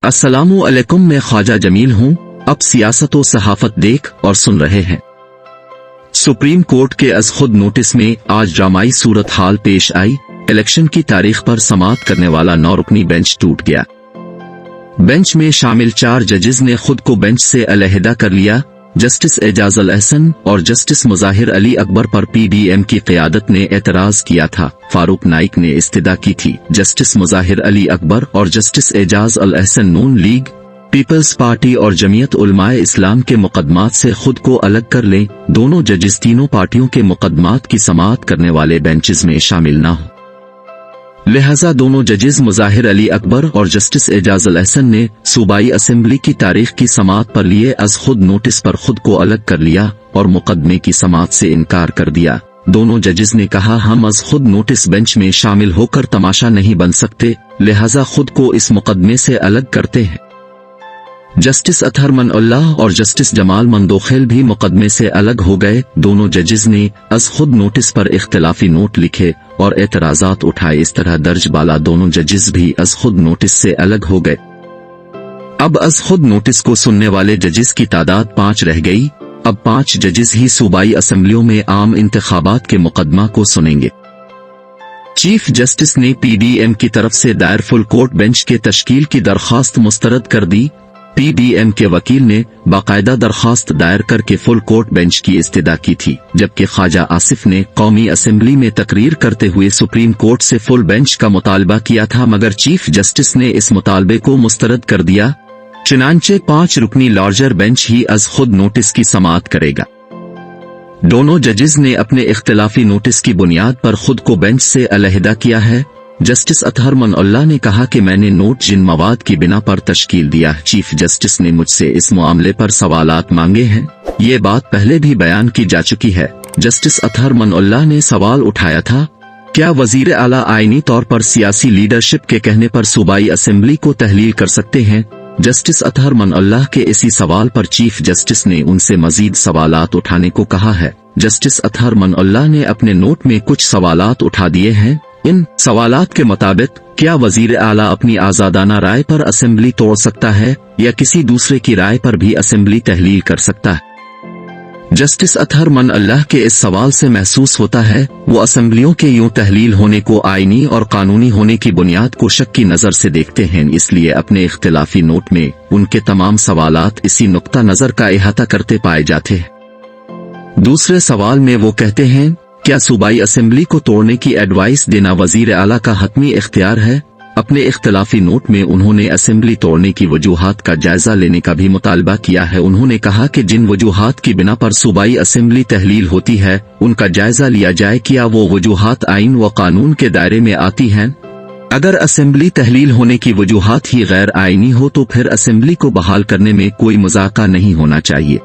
अस्सलामु अलैकुम, मैं ख्वाजा जमील हूं। अब सियासत व सहाफत देख और सुन रहे हैं। सुप्रीम कोर्ट के अज खुद नोटिस में आज ड्रामाई सूरत हाल पेश आई। इलेक्शन की तारीख पर समाअत करने वाला 9 रुकनी बेंच टूट गया। बेंच में शामिल 4 जजेस ने खुद को बेंच से अलहदा कर लिया। जस्टिस एजाज अल एहसन और जस्टिस मुजाहिर अली अकबर पर पीडीएम की क़यादत ने एतराज किया था। फारूक नाइक ने इस्तिदा की थी। जस्टिस मुजाहिर अली अकबर और जस्टिस एजाज अल एहसन नून लीग, पीपल्स पार्टी और जमीयत उलमाए इस्लाम के मुकदमात से खुद को अलग कर लें। दोनों जजेस तीनों पार्टियों के मुकदमात की समाअत करने वाले बेंचेस में शामिल न हो, लिहाजा दोनों जजेस मुजाहिर अली अकबर और जस्टिस एजाज अल एहसन ने सूबाई असेंबली की तारीख की समाअत पर लिए अज खुद नोटिस पर खुद को अलग कर लिया और मुकदमे की समाअत से इनकार कर दिया। दोनों जजेस ने कहा, हम अज खुद नोटिस बेंच में शामिल होकर तमाशा नहीं बन सकते, लिहाजा खुद को इस मुकदमे से अलग करते हैं। जस्टिस अतहर मनउल्लाह और जस्टिस जमाल मंदोखेल भी मुकदमे से अलग हो गए। दोनों जजेस ने अज खुद नोटिस पर इख्तिलाफी नोट लिखे और एतराजात उठाए। इस तरह दर्ज बाला दोनों जजेस भी अज खुद नोटिस से अलग हो गए। अब अज खुद नोटिस को सुनने वाले जजेस की तादाद 5 रह गई। अब 5 जजेस ही सूबाई असेंबलियों में आम इंतखाबात के मुकदमा को सुनेंगे। चीफ जस्टिस ने पीडीएम की तरफ से दायर फुल कोर्ट बेंच के तश्कील की दरख्वास्त मुस्तरद कर दी। पीडीएम के वकील ने बाकायदा दरख्वास्त दायर करके फुल कोर्ट बेंच की इस्तिदा की थी, जबकि ख्वाजा आसिफ ने कौमी असेंबली में तकरीर करते हुए सुप्रीम कोर्ट से फुल बेंच का मुतालबा किया था, मगर चीफ जस्टिस ने इस मुतालबे को मुस्तरद कर दिया। चुनांचे 5 रुकनी लार्जर बेंच ही अज खुद नोटिस की समाअत करेगा। दोनों जजेस ने अपने इख्तिलाफी नोटिस की बुनियाद पर खुद को बेंच से अलहदा किया है। जस्टिस अतहर मनउल्लाह ने कहा कि मैंने नोट जिन मवाद की बिना पर तश्कील दिया, चीफ जस्टिस ने मुझसे इस मामले पर सवालात मांगे हैं। ये बात पहले भी बयान की जा चुकी है। जस्टिस अतहर मनउल्लाह ने सवाल उठाया था, क्या वजीर आला आईनी तौर पर सियासी लीडरशिप के कहने पर सूबाई असेंबली को तहलील कर सकते हैं? जस्टिस अतहर मनउल्लाह के इसी सवाल पर चीफ जस्टिस ने उनसे मजीद सवालात उठाने को कहा है। जस्टिस अतहर मनउल्लाह ने अपने नोट में कुछ सवालात उठा दिए हैं। इन सवालात के मुताबिक क्या वजीर आला अपनी आजादाना राय पर असेंबली तोड़ सकता है या किसी दूसरे की राय पर भी असेंबली तहलील कर सकता है? जस्टिस अतहर मनउल्लाह के इस सवाल से महसूस होता है वो असेंबलियों के यूं तहलील होने को आईनी और कानूनी होने की बुनियाद को शक की नजर से देखते हैं, इसलिए अपने इख्तिलाफी नोट में उनके तमाम सवालात इसी नुक्ता नजर का इहाता करते पाए जाते हैं। दूसरे सवाल में वो कहते हैं, क्या सूबाई असेंबली को तोड़ने की एडवाइस देना वजीर आला का हतमी इख्तियार है? अपने इख्तिलाफी नोट में उन्होंने असेंबली तोड़ने की वजूहात का जायजा लेने का भी मुतालबा किया है। उन्होंने कहा कि जिन वजूहात की बिना पर सूबाई असेंबली तहलील होती है उनका जायजा लिया जाए, क्या वो वजूहात आइन व कानून के दायरे में आती हैं? अगर असेंबली तहलील होने की वजूहात ही गैर आइनी हो तो फिर असेंबली को बहाल करने में कोई मुज़ाक़ा नहीं होना चाहिए।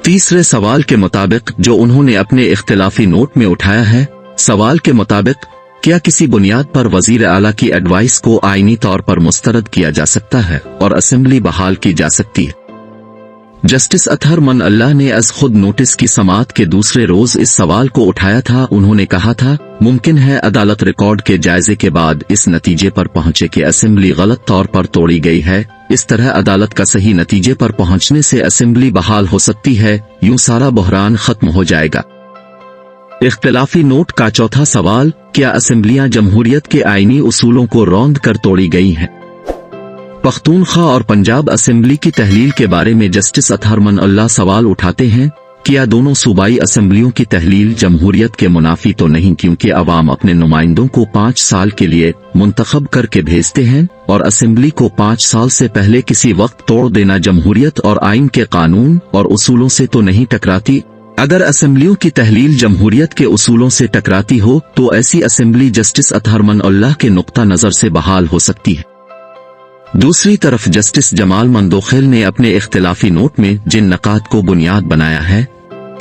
तीसरे सवाल के मुताबिक जो उन्होंने अपने इख्तिलाफी नोट में उठाया है, सवाल के मुताबिक क्या किसी बुनियाद पर वजीर आला की एडवाइस को आईनी तौर पर मुस्तरद किया जा सकता है और असेंबली बहाल की जा सकती है? जस्टिस अतहर मनउल्लाह ने अज खुद नोटिस की समाअत के दूसरे रोज इस सवाल को उठाया था। उन्होंने कहा था, मुमकिन है अदालत रिकॉर्ड के जायजे के बाद इस नतीजे पर पहुंचे कि असेंबली गलत तौर पर तोड़ी गई है। इस तरह अदालत का सही नतीजे पर पहुंचने से असेंबली बहाल हो सकती है, यूं सारा बहरान खत्म हो जाएगा। इख्तिलाफी नोट का चौथा सवाल, क्या असेंबलियां जमहूरियत के आईनी उसूलों को रौंद कर तोड़ी गई हैं? पख्तूनख्वा और पंजाब असेंबली की तहलील के बारे में जस्टिस अतहर मनउल्लाह सवाल उठाते हैं, क्या दोनों सूबाई असेंबलियों की तहलील जमहूरियत के मुनाफी तो नहीं, क्योंकि अवाम अपने नुमाइंदों को 5 साल के लिए मुंतखब करके भेजते हैं और असेंबली को 5 साल से पहले किसी वक्त तोड़ देना जमहूरियत और आइन के कानून और उसूलों से तो नहीं टकराती। अगर असेंबलियों की तहलील जमहूरियत के उसूलों से टकराती हो तो ऐसी असेंबली जस्टिस अतहर मनउल्लाह के नुक्ता नजर से बहाल हो सकती है। दूसरी तरफ जस्टिस जमाल मंदोखेल ने अपने इख्तिलाफी नोट में जिन नकात को बुनियाद बनाया है,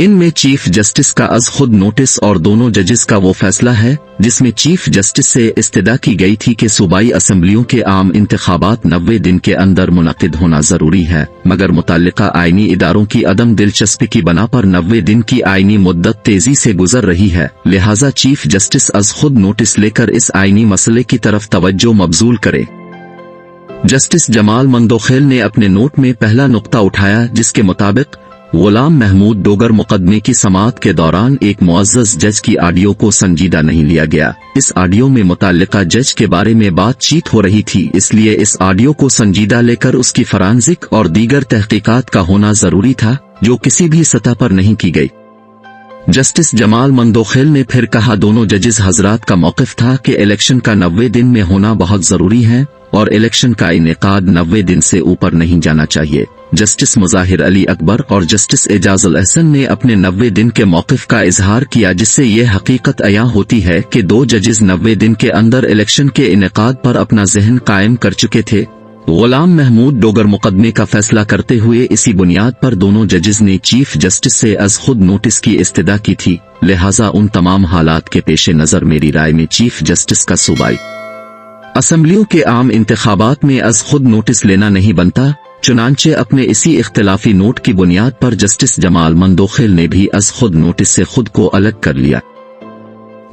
इनमें चीफ जस्टिस का अज खुद नोटिस और दोनों जजेस का वो फैसला है जिसमें चीफ जस्टिस से इस्तिदा की गई थी कि सूबाई असेंबलियों के आम इंतखाबात 90 दिन के अंदर मुनक्किद होना जरूरी है, मगर मुताल्लिका आईनी इदारों की अदम दिलचस्पी की बना पर 90 दिन की आईनी मुद्दत तेजी से गुजर रही है, लिहाजा चीफ जस्टिस अज खुद नोटिस लेकर इस आईनी मसले की तरफ तवज्जो मबजूल करे। जस्टिस जमाल मंदोखेल ने अपने नोट में पहला नुक्ता उठाया जिसके मुताबिक गुलाम महमूद डोगर मुकदमे की समाअत के दौरान एक मुअज़्ज़ज़ जज की ऑडियो को संजीदा नहीं लिया गया। इस ऑडियो में मुतल्लिका जज के बारे में बातचीत हो रही थी, इसलिए इस ऑडियो को संजीदा लेकर उसकी फॉरेंसिक और दीगर तहकीकात का होना जरूरी था, जो किसी भी सतह पर नहीं की गई। जस्टिस जमाल मंदोखेल ने फिर कहा, दोनों जजेस हजरात का मौक़िफ़ था कि इलेक्शन का 90 दिन में होना बहुत जरूरी है और इलेक्शन का इनेकाद 90 दिन से ऊपर नहीं जाना चाहिए। जस्टिस मुज़ाहिर अली अकबर और जस्टिस एजाजुल अहसन ने अपने 90 दिन के मौक़िफ़ का इजहार किया, जिससे यह हकीकत अयां होती है कि दो जजेस 90 दिन के अंदर इलेक्शन के इनेकाद पर अपना ज़हन कायम कर चुके थे। गुलाम महमूद डोगर मुकदमे का फैसला करते हुए इसी बुनियाद पर दोनों जजेस ने चीफ जस्टिस से अज खुद नोटिस की इस्तदा की थी। लिहाजा उन तमाम हालात के पेश नज़र मेरी राय में चीफ जस्टिस का सूबाई असम्बलियों के आम इंतखाबात में अज खुद नोटिस लेना नहीं बनता। चुनांचे अपने इसी इख्तिलाफी नोट की बुनियाद पर जस्टिस जमाल मंदोखेल ने भी अज खुद नोटिस से खुद को अलग कर लिया।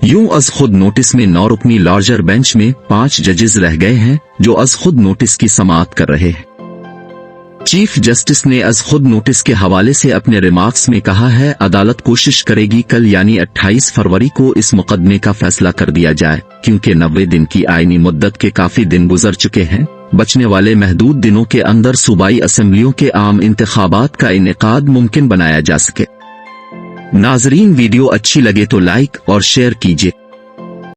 यूं अज खुद नोटिस में 9 रुकनी लार्जर बेंच में 5 जजेस रह गए हैं जो अज खुद नोटिस की समाअत कर रहे हैं। चीफ जस्टिस ने अज खुद नोटिस के हवाले से अपने रिमार्क्स में कहा है, अदालत कोशिश करेगी कल यानी 28 फरवरी को इस मुकदमे का फैसला कर दिया जाए, क्योंकि 90 दिन की आईनी मुद्दत के काफी दिन गुजर चुके हैं। बचने वाले महदूद दिनों के अंदर सूबाई असेंबलियों के आम इंतखाबात का इनेकाद मुमकिन बनाया जा सके। नाजरीन, वीडियो अच्छी लगे तो लाइक और शेयर कीजिए।